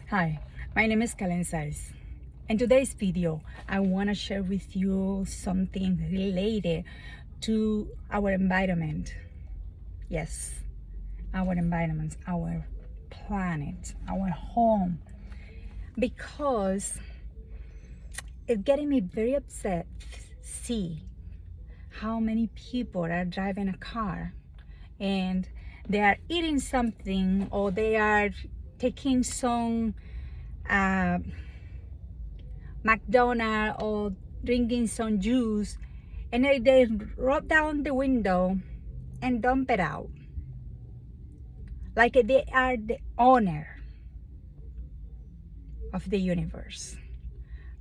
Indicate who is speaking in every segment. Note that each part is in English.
Speaker 1: Hi, my name is Kalen Saris. In today's video, I want to share with you something related to our environment. Yes, our environment, our planet, our home. Because it's getting me very upset to see how many people are driving a car and they are eating something or they are taking some McDonald's or drinking some juice, and they roll down the window and dump it out like they are the owner of the universe,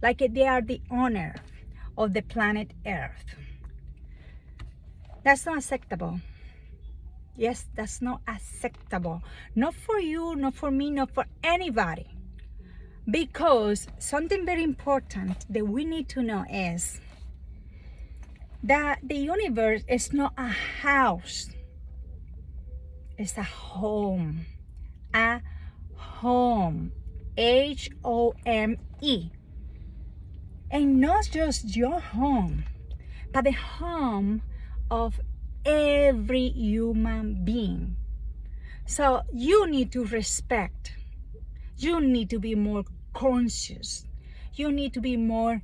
Speaker 1: like they are the owner of the planet Earth. That's not acceptable. Yes, that's not acceptable. Not for you, not for me, not for anybody. Because something very important that we need to know is that the universe is not a house. It's a home. A home. H-O-M-E. And not just your home, but the home of every human being. So you need to respect. You need to be more conscious. You need to be more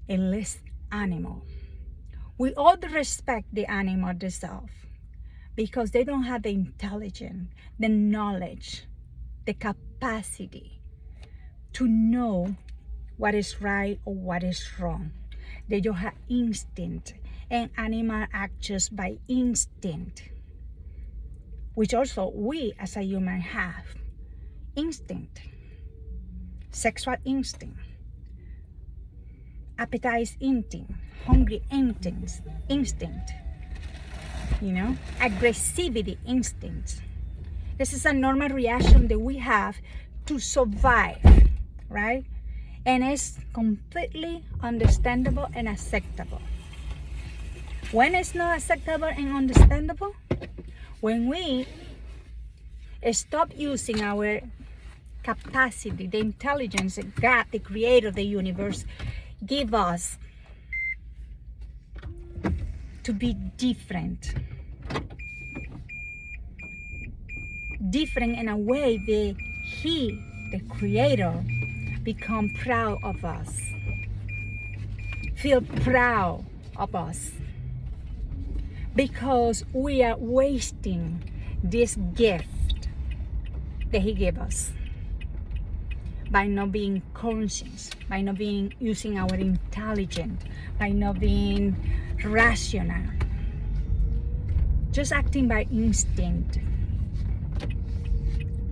Speaker 1: a less animal. We all respect the animal themselves because they don't have the intelligence, the knowledge, the capacity to know what is right or what is wrong. They just have instinct, and animal act just by instinct, which also we as a human have. Instinct, sexual instinct, appetite instinct, hungry instinct, aggressivity instinct. This is a normal reaction that we have to survive, right? And it's completely understandable and acceptable. When it's not acceptable and understandable, when we stop using our capacity, the intelligence that God, the creator of the universe, give us to be different. Different in a way that He, the creator, become proud of us. Feel proud of us. Because we are wasting this gift that He gave us by not being conscious, by not being using our intelligence, by not being rational, just acting by instinct.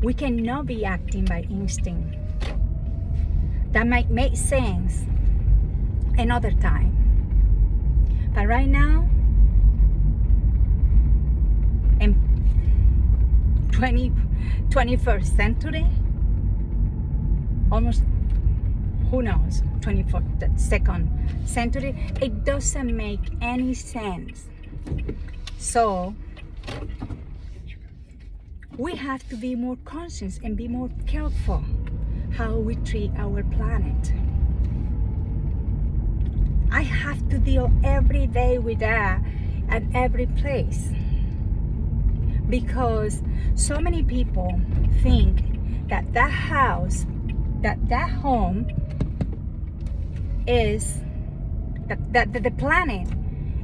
Speaker 1: We cannot be acting by instinct. That might make sense another time, but right now, in 21st century, almost, who knows, 22nd century, it doesn't make any sense. So we have to be more conscious and be more careful how we treat our planet. I have to deal every day with that at every place, because so many people think that that house, that home is that the planet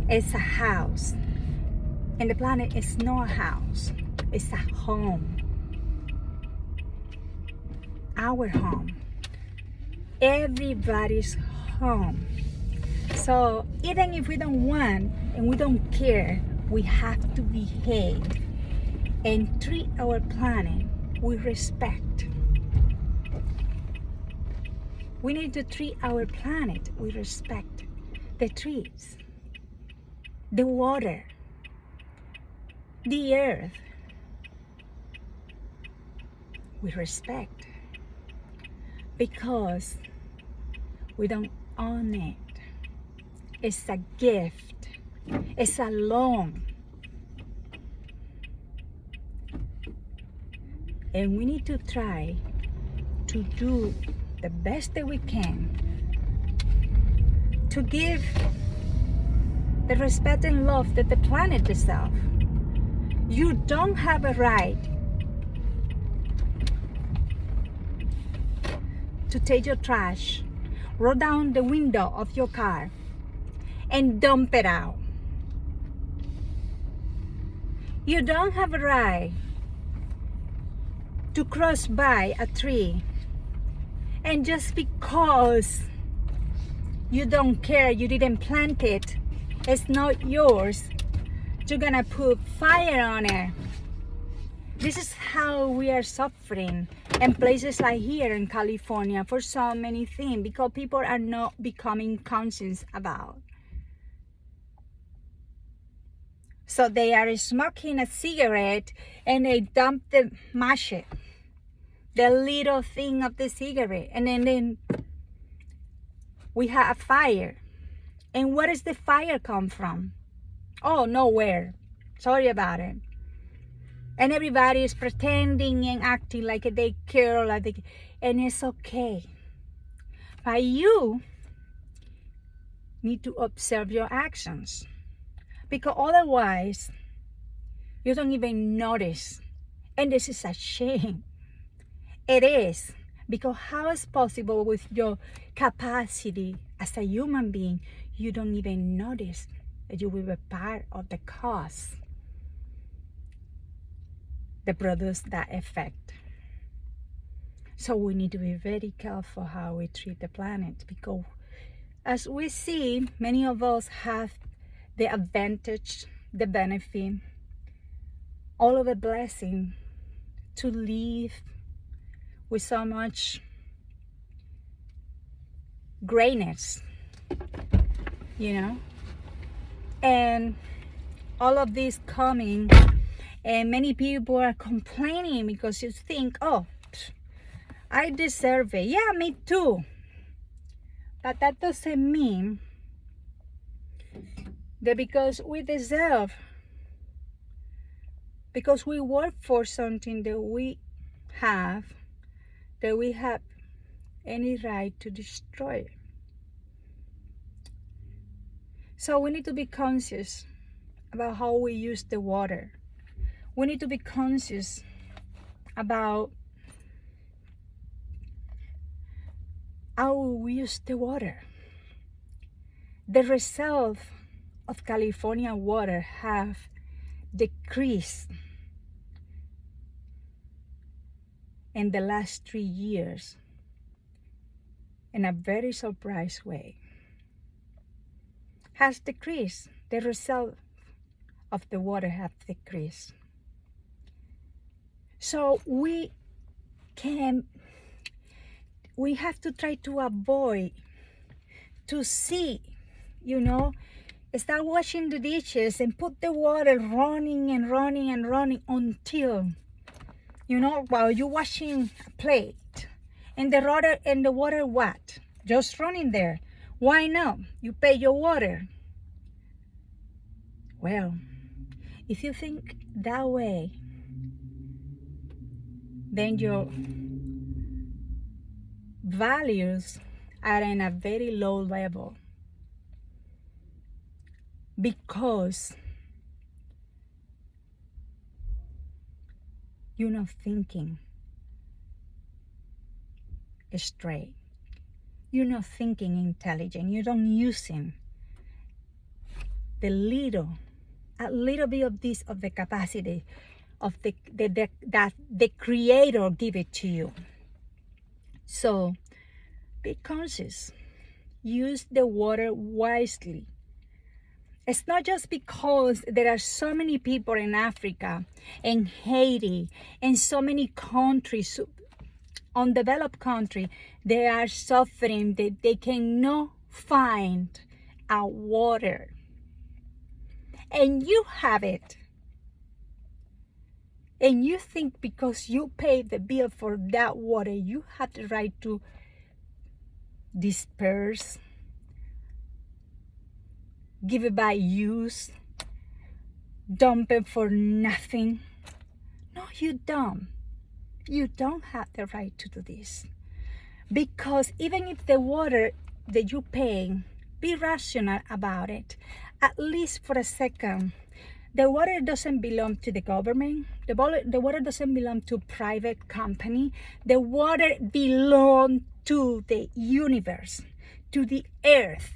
Speaker 1: is a house, and the planet is not a house. It's a home. Our home. Everybody's home. So even if we don't want and we don't care, we have to behave and treat our planet with respect. We need to treat our planet with respect. The trees, the water, the earth, with respect. Because we don't own it. It's a gift. It's a loan. And we need to try to do the best that we can to give the respect and love that the planet deserves. You don't have a right to take your trash, roll down the window of your car, and dump it out. You don't have a right to cross by a tree and just because you don't care, you didn't plant it, it's not yours, you're gonna put fire on it. This is how we are suffering in places like here in California for so many things, because people are not becoming conscious about. So they are smoking a cigarette and they dump the match, the little thing of the cigarette, and then we have a fire. And where does the fire come from? Oh, nowhere. Sorry about it. And everybody is pretending and acting like they care, and it's okay. But you need to observe your actions, because otherwise you don't even notice. And this is a shame. It is, because how is possible with your capacity as a human being, you don't even notice that you will be part of the cause that produce that effect. So we need to be very careful how we treat the planet, because as we see, many of us have the advantage, the benefit, all of the blessing to live with so much greatness, and all of this coming, and many people are complaining because you think, oh, I deserve it. Yeah, me too. But that doesn't mean that because we deserve, because we work for something that we have any right to destroy it. So we need to be conscious about how we use the water. We need to be conscious about how we use the water. The reserve of California water have decreased in the last 3 years in a very surprised way. Has decreased. The reserve of the water have decreased. So we have to try to avoid to see, start washing the dishes and put the water running and running and running until, while you're washing a plate, and the water what? Just running there. Why not? You pay your water. Well, if you think that way, then your values are in a very low level, because you're not thinking straight. You're not thinking intelligent. You don't using a little bit of this, of the capacity of that the Creator give it to you. So be conscious. Use the water wisely. It's not just because there are so many people in Africa and Haiti and so many countries, undeveloped country, they are suffering that they cannot find a water. And you have it. And you think because you pay the bill for that water, you have the right to disperse, give it by use, dump it for nothing. No, you don't. You don't have the right to do this. Because even if the water that you're paying, be rational about it, at least for a second. The water doesn't belong to the government. The water doesn't belong to private company. The water belongs to the universe, to the earth,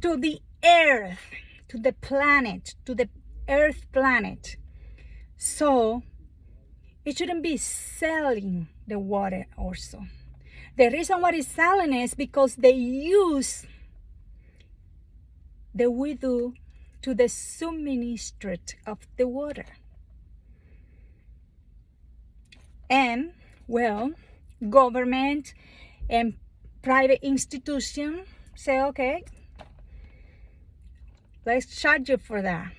Speaker 1: to the earth, to the planet, to the earth planet. So it shouldn't be selling the water also. The reason why it's selling is because they use the widow to the subministrate of the water. And, well, government and private institution say, okay, let's charge you for that.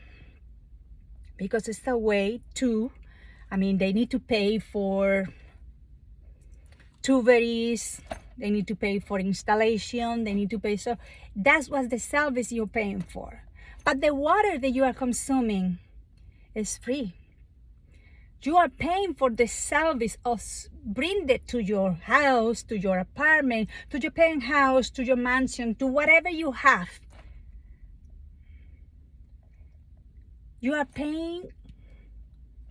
Speaker 1: Because it's a way to, they need to pay for tuberies, they need to pay for installation, they need to pay, so that's what the service you're paying for. But the water that you are consuming is free. You are paying for the service of bring it to your house, to your apartment, to your penthouse, to your mansion, to whatever you have. You are paying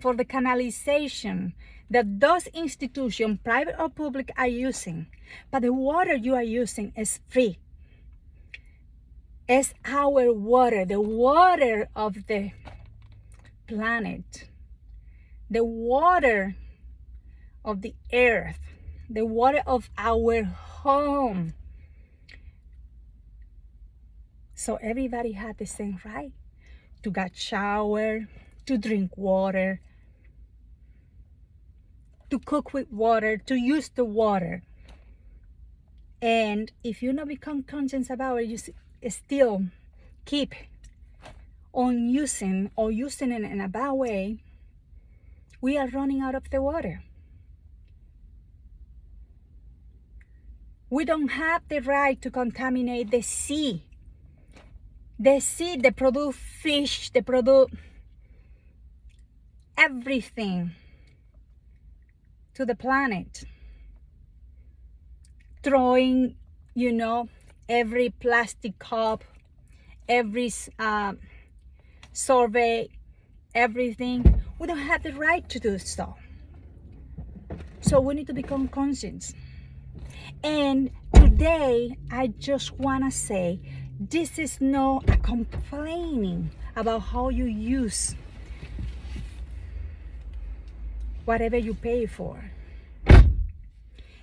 Speaker 1: for the canalization that those institutions, private or public, are using. But the water you are using is free. It's our water, the water of the planet, the water of the earth, the water of our home. So everybody had the same right to get shower, to drink water, to cook with water, to use the water. And if you not become conscious about it, you still keep on using it in a bad way, we are running out of the water. We don't have the right to contaminate the sea. The sea, they produce fish, they produce everything to the planet. Throwing, every plastic cup, every survey, everything. We don't have the right to do so. So we need to become conscious. And today, I just want to say, this is not a complaining about how you use whatever you pay for.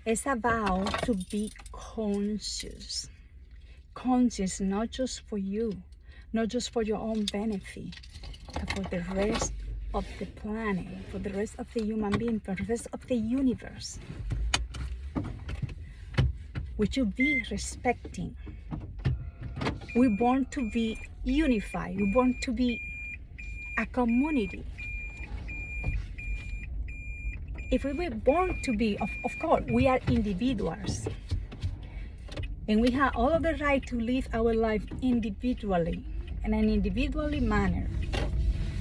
Speaker 1: It's about to be conscious. Conscious not just for you, not just for your own benefit, but for the rest of the planet, for the rest of the human being, for the rest of the universe. We should be respecting. We're born to be unified. We're born to be a community. If we were born to be, of course, we are individuals. And we have all of the right to live our life individually, in an individually manner.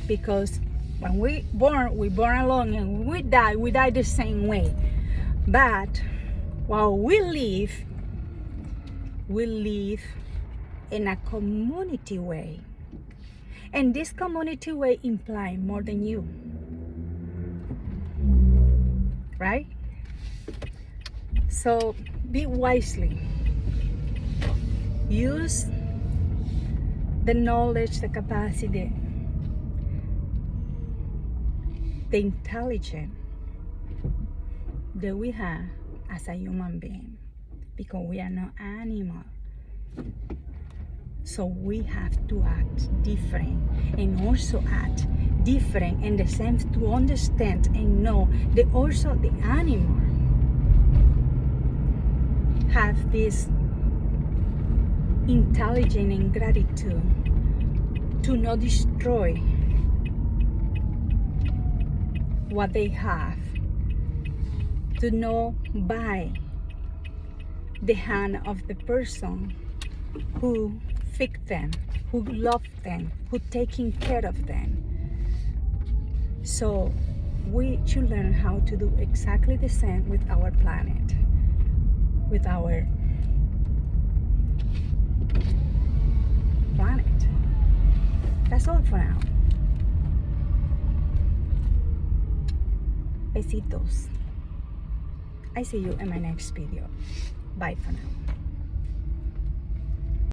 Speaker 1: Because when we're born alone, and when we die the same way. But while we live in a community way. And this community way implies more than you. Right? So be wisely. Use the knowledge, the capacity, the intelligence that we have as a human being, because we are not animal. So we have to act different, and also act different in the sense to understand and know that also the animal have this intelligence and gratitude to not destroy what they have, to not buy the hand of the person who feed them, who love them, who taking care of them. So we should learn how to do exactly the same with our planet, with our planet. That's all for now. Besitos. I see you in my next video. Bye for now.